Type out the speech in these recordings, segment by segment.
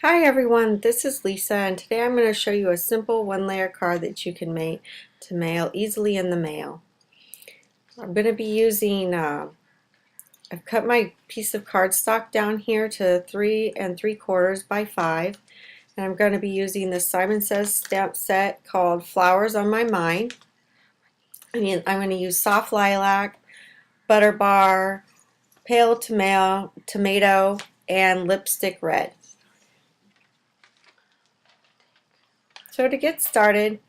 Hi everyone, this is Lisa and today I'm going to show you a simple one-layer card that you can make to mail easily in the mail. I'm going to be using, I've cut my piece of cardstock down here to 3 3/4 by 5, and I'm going to be using the Simon Says stamp set called Flowers on My Mind. I'm going to use soft lilac, butter bar, pale tomato, and lipstick red. So to get started,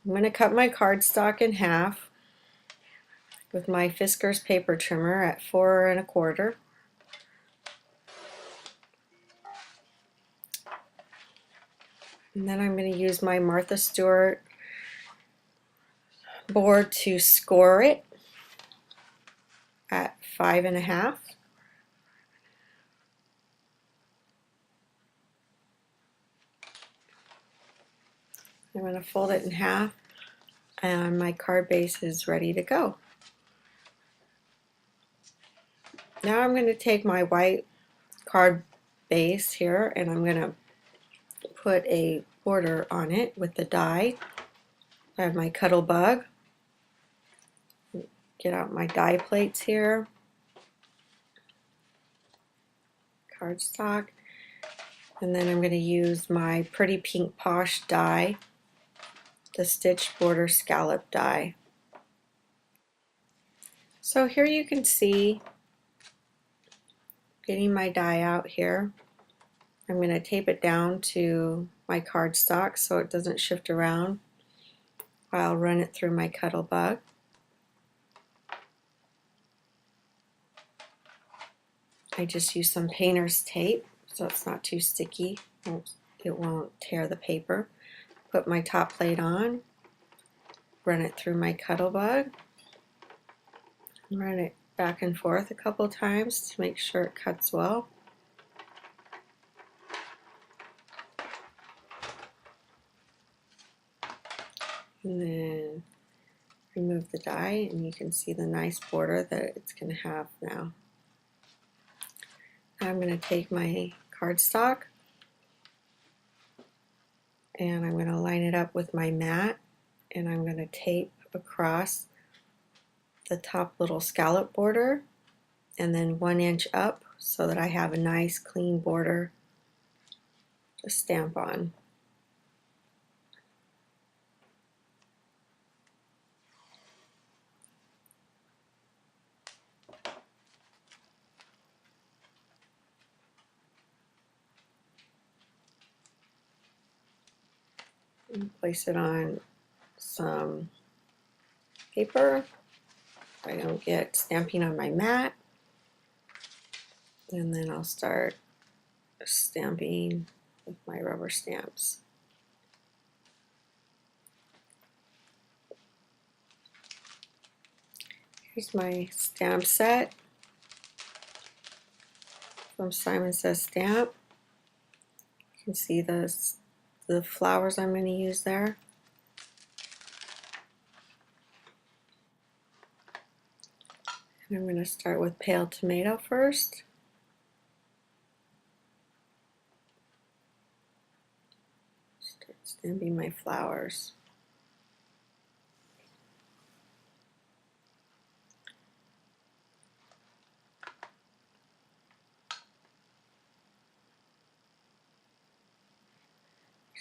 I'm going to cut my cardstock in half with my Fiskars paper trimmer at 4 1/4. And then I'm going to use my Martha Stewart board to score it at 5 1/2. I'm going to fold it in half and my card base is ready to go. Now I'm going to take my white card base here and I'm going to put a border on it with the die. I have my Cuttlebug. Get out my die plates here, cardstock, and then I'm going to use my Pretty Pink Posh die, the stitch border scallop die. So here you can see, getting my die out here, I'm going to tape it down to my cardstock so it doesn't shift around. I'll run it through my Cuttlebug. I just use some painter's tape so it's not too sticky. It won't tear the paper. Put my top plate on, run it through my Cuttlebug, run it back and forth a couple times to make sure it cuts well. And then remove the die and you can see the nice border that it's going to have now. I'm going to take my cardstock and I'm going to line it up with my mat and I'm going to tape across the top little scallop border and then 1 inch up so that I have a nice clean border to stamp on. And place it on some paper so I don't get stamping on my mat, and then I'll start stamping with my rubber stamps. Here's my stamp set from Simon Says Stamp. You can see the flowers I'm going to use there. And I'm going to start with pale tomato first. Start stamping my flowers.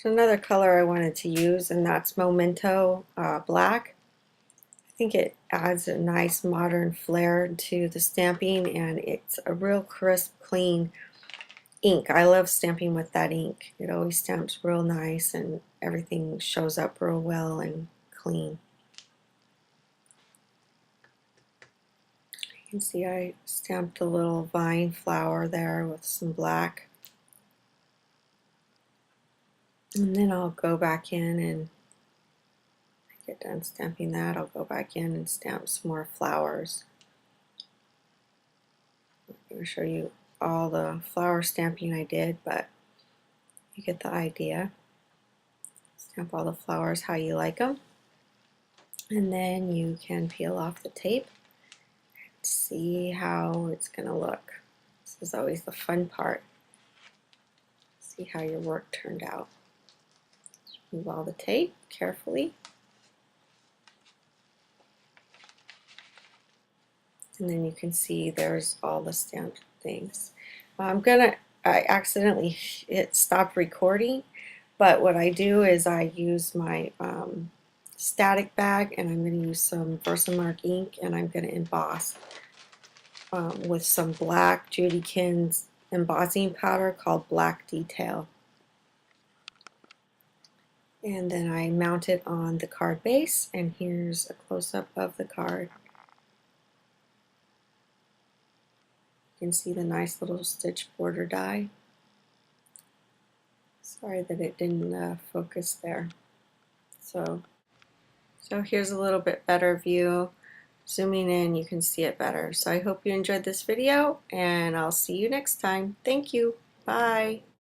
There's another color I wanted to use, and that's Memento Black. I think it adds a nice modern flair to the stamping, and it's a real crisp, clean ink. I love stamping with that ink. It always stamps real nice and everything shows up real well and clean. You can see I stamped a little vine flower there with some black. And then I'll go back in and get done stamping that. I'll go back in and stamp some more flowers. I'm going to show you all the flower stamping I did, but you get the idea. Stamp all the flowers how you like them. And then you can peel off the tape and see how it's going to look. This is always the fun part. See See how your work turned out. Move all the tape carefully. And then you can see there's all the stamped things. I accidentally hit stop recording, but what I do is I use my static bag, and I'm going to use some Versamark ink, and I'm going to emboss with some black Judy Kins embossing powder called Black Detail. And then I mount it on the card base, and here's a close-up of the card. You can see the nice little stitch border die. Sorry that it didn't focus there. So here's a little bit better view. Zooming in, you can see it better. So I hope you enjoyed this video, and I'll see you next time. Thank you. Bye.